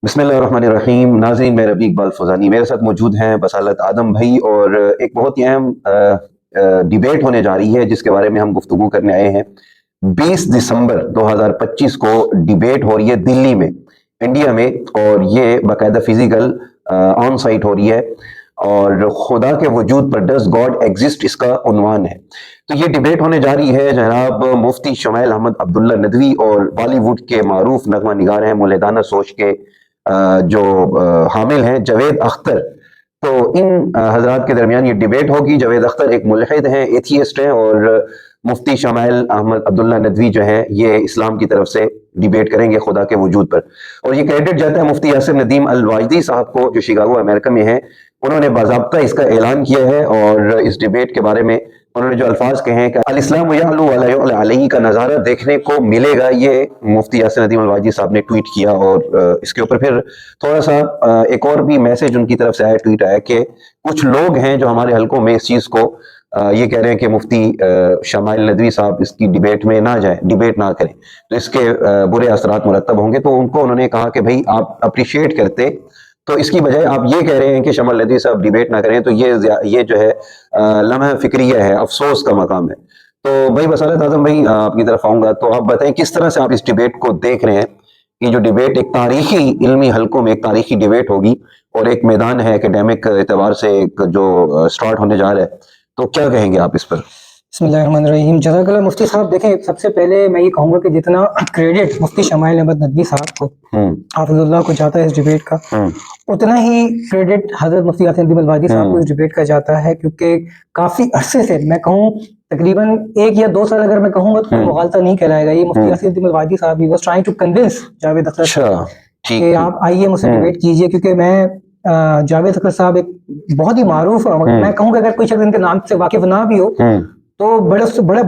بسم اللہ الرحمن الرحیم. ناظرین، میں ربیع اقبال فوزانی، میرے ساتھ موجود ہیں بصالت آدم بھائی، اور ایک بہت ہی اہم ڈیبیٹ ہونے جا رہی ہے جس کے بارے میں ہم گفتگو کرنے آئے ہیں. 20 دسمبر 2025 کو ڈیبیٹ ہو رہی ہے دلی میں، انڈیا میں، اور یہ باقاعدہ فزیکل آن سائٹ ہو رہی ہے، اور خدا کے وجود پر ڈز گاڈ ایگزسٹ اس کا عنوان ہے. تو یہ ڈیبیٹ ہونے جا رہی ہے جناب مفتی شمائل احمد عبداللہ ندوی اور بالی ووڈ کے معروف نغمہ نگار ہیں، مولدانہ سوچ کے جو حامل ہیں جاوید اختر. تو ان حضرات کے درمیان یہ ڈیبیٹ ہوگی. جاوید اختر ایک ملحد ہیں، ایتھیسٹ ہیں، اور مفتی شمائل احمد عبداللہ ندوی جو ہے یہ اسلام کی طرف سے ڈیبیٹ کریں گے خدا کے وجود پر. اور یہ کریڈٹ جاتا ہے مفتی یاسر ندیم الواجدی صاحب کو، جو شکاگو امریکہ میں ہیں. انہوں نے باضابطہ اس کا اعلان کیا ہے، اور اس ڈیبیٹ کے بارے میں انہوں نے جو الفاظ کہے ہیں کہ الاسلام یعلو ولا یعلی علیہ کا نظارہ دیکھنے کو ملے گا، یہ مفتی یاسر ندیم الواجدی صاحب نے ٹویٹ کیا. اور اس کے اوپر پھر تھوڑا سا ایک اور بھی میسج ان کی طرف سے آیا، ٹویٹ آیا کہ کچھ لوگ ہیں جو ہمارے حلقوں میں اس چیز کو یہ کہہ رہے ہیں کہ مفتی شمائل ندوی صاحب اس کی ڈیبیٹ میں نہ جائیں، ڈیبیٹ نہ کریں، تو اس کے برے اثرات مرتب ہوں گے. تو ان کو انہوں نے کہا کہ بھائی آپ اپریشیٹ کرتے، تو اس کی بجائے آپ یہ کہہ رہے ہیں کہ شمائل ندوی صاحب ڈیبیٹ نہ کریں، تو یہ جو ہے لمحہ فکریہ ہے، افسوس کا مقام ہے. تو بھائی بصالت اعظم بھائی، آپ کی طرف آؤں گا، تو آپ بتائیں کس طرح سے آپ اس ڈیبیٹ کو دیکھ رہے ہیں. یہ جو ڈیبیٹ ایک تاریخی علمی حلقوں میں ایک تاریخی ڈیبیٹ ہوگی، اور ایک میدان ہے اکیڈیمک اعتبار سے جو سٹارٹ ہونے جا رہا ہے، تو کیا کہیں گے آپ اس پر؟ بسم اللہ الرحمن الرحیم. جزاک اللہ مفتی صاحب. دیکھیں، سب سے پہلے میں یہ کہوں گا کہ جتنا کریڈٹ مفتی شمائل احمد ندوی صاحب کو، حافظ اللہ کو جاتا ہے اس ڈیبیٹ کا، اتنا ہی کریڈٹ حضرت مفتی یاسر ندیم الواجدی صاحب کو اس ڈیبیٹ کا جاتا ہے. کیونکہ کافی عرصے سے، میں کہوں تقریباً 1 یا 2 سال اگر میں کہوں گا تو مغالطہ نہیں کہلائے گا، یہ مفتی یاسر ندیم الواجدی صاحب he was trying to convince Javed Akhtar کہ آپ آئیے مجھ سے ڈیبیٹ کیجیے. کیونکہ میں جاوید اختر صاحب ایک بہت ہی معروف، میں کہوں کہ اگر کوئی شخص ان کے نام سے واقف نہ بھی ہو تو بڑا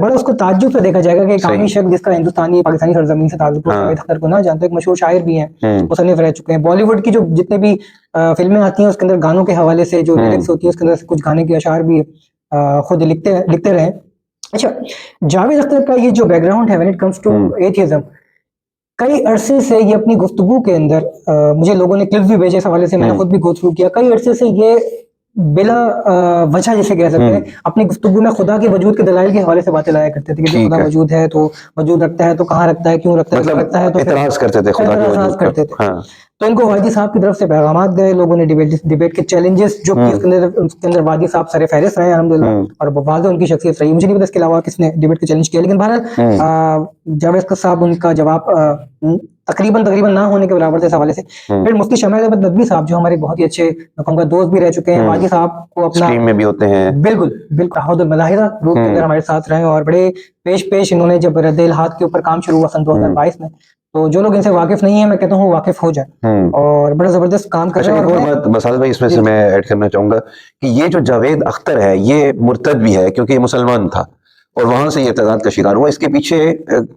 اس کو تعجب سے دیکھا جائے گا کہ ایک عامی شخص جس کا ہندوستانی پاکستانی سرزمین سے تعلق ہے، جاوید اختر کو نہ جانتا. ایک مشہور شاعر بھی ہیں، مصنف رہ چکے ہیں. بالی ووڈ کی جو جتنے بھی فلمیں آتی ہیں اس کے اندر گانوں کے حوالے سے جو لیرکس ہوتی ہیں اس کے اندر کچھ گانے کے اشعار بھی خود لکھتے رہے. اچھا، جاوید اختر کا یہ جو بیک گراؤنڈ ہے when it comes to atheism، کئی عرصے سے یہ اپنی گفتگو کے اندر مجھے لوگوں نے کلپس بھی بھیجے اس حوالے سے، میں نے خود بھی گو تھرو کیا. کئی عرصے سے یہ بلا وجہ جسے کہہ سکتے ہیں اپنی گفتگو میں خدا کے وجود کے دلائل کے حوالے سے باتیں لایا کرتے تھے کہ خدا وجود ہے تو وجود رکھتا ہے، تو کہاں رکھتا ہے، کیوں رکھتا ہے، رکھتا ہے، تو اعتراض کرتے تھے خدا کے وجود کرتے تھے. تو ان کو واجدی صاحب کی طرف سے پیغامات گئے، لوگوں نے ڈیبیٹ کے چیلنجز جو کہ اس کے اندر واجدی صاحب سر فہرست رہے الحمدللہ، اور واضح ان کی شخصیت رہی. مجھے نہیں پتا اس کے علاوہ کس نے ڈیبیٹ کے چیلنج کیا، لیکن بہرحال جاوید اختر صاحب ان کا جواب تقریباً نہ ہونے کے برابر تھے اس حوالے سے. پھر مفتی شمائل احمد ندوی صاحب جو ہمارے بہت ہی اچھے میں کہوں گا دوست بھی رہ چکے ہیں، واجدی صاحب کو اپنا اسٹریم میں بھی ہوتے ہیں، بالکل احد الملاحدہ گروپ کے اندر ہمارے ساتھ رہے، اور بڑے پیش انہوں نے جب رد الحاد کے اوپر کام شروع ہوا سن 2022 میں، تو جو لوگ ان سے واقف نہیں ہیں میں کہتا ہوں واقف ہو جائیں، اور بڑا زبردست کام کر رہے ہیں. ایک اور بات بصالت بھائی اس میں سے میں ایڈ کرنا چاہوں گا کہ یہ جو جاوید اختر ہے یہ مرتد بھی ہے، کیونکہ یہ مسلمان تھا اور وہاں سے یہ ارتداد کا شکار ہوا. اس کے پیچھے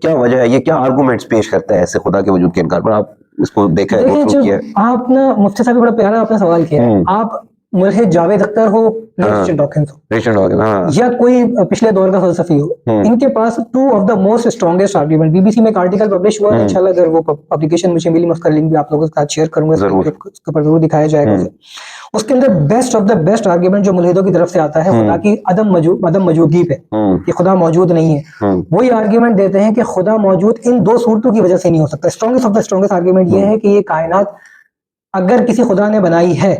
کیا وجہ ہے؟ یہ کیا آرگومنٹس پیش کرتا ہے ایسے خدا کے وجود کے انکار پر؟ آپ اس کو دیکھا ہے، دیکھیں، جب آپ نا مفتی صاحب بڑا پیارا آپ نے سوال کیا ہے. آپ ملحد جاوید اختر ہو یا ریچارڈ ڈاکنز ہو یا کوئی پچھلے دور کا فلسفی ہو، ان کے پاس 2 of the most strongest argument, B B C میں ایک آرٹیکل پبلش ہوا ہے، انشاءاللہ اگر وہ پبلیکیشن مجھے ملی میں اس کا لنک بھی آپ لوگوں کے ساتھ شیئر کروں گا، اس کے پر ضرور دکھایا جائے گا. اس کے اندر best of the best argument جو ملحدوں کی طرف سے آتا ہے خدا کی عدم موجودگی پہ، کہ خدا موجود نہیں ہے. وہی آرگیومنٹ دیتے ہیں کہ خدا موجود ان 2 صورتوں کی وجہ سے نہیں ہو سکتا. Strongest of the strongest argument یہ ہے کہ یہ کائنات اگر کسی خدا نے بنائی ہے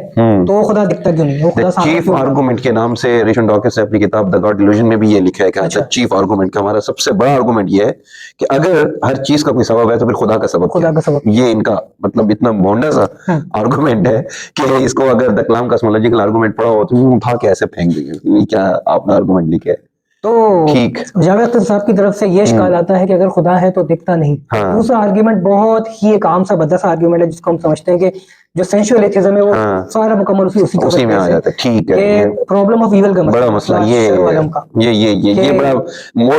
تو خدا دکھتا کیوں نہیں؟ وہ خدا چیف آرگومنٹ کے نام سے ریچارڈ ڈاکنز نے اپنی کتاب دی گاڈ ڈیلوژن میں بھی یہ لکھا ہے کہ چیف آرگومنٹ کا ہمارا سب سے بڑا آرگومنٹ یہ ہے کہ اگر ہر چیز کا کوئی سبب ہے تو پھر خدا کا سبب. یہ ان کا مطلب اتنا بھونڈا سا آرگومنٹ ہے کہ اس کو اگر دا کلام کاسمولوجیکل آرگومنٹ پڑھا ہو تو اٹھا کے ایسے پھینک دیں گے. کیا آپ نے آرگومنٹ لکھا ہے؟ تو جاوید اختر صاحب کی طرف سے یہ اشکال آتا ہے کہ اگر خدا ہے تو دکھتا نہیں. دوسرا آرگیومنٹ بہت ہی ایک عام سا بھدا سا آرگیومنٹ ہے جس کو ہم سمجھتے ہیں کہ جو سینشوئل ایتھیزم ہے وہ سارا مکمل اسی میں آ جاتا ہے. ٹھیک ہے، کہ پرابلم آف ایول کا بڑا مسئلہ یہ بڑا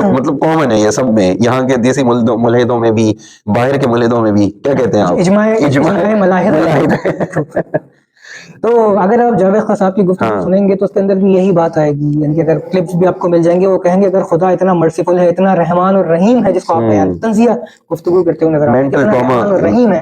مطلب کامن ہے یہ سب میں، یہاں کے دیسی ملحدوں میں بھی، باہر کے ملحدوں میں بھی. کیا کہتے ہیں آپ؟ اجماع ملاحدہ. تو اگر آپ جاوید اختر صاحب کی گفتگو سنیں گے تو اس کے اندر بھی یہی بات آئے گی، یعنی کہ اگر کلپس بھی آپ کو مل جائیں گے وہ کہیں گے اگر خدا اتنا مرسیفل ہے، اتنا رحمان اور رحیم ہے، جس کو آپ بیان تنزیہ گفتگو کرتے ہوئے نظر آتے ہیں، اتنا رحمان اور رحیم ہے،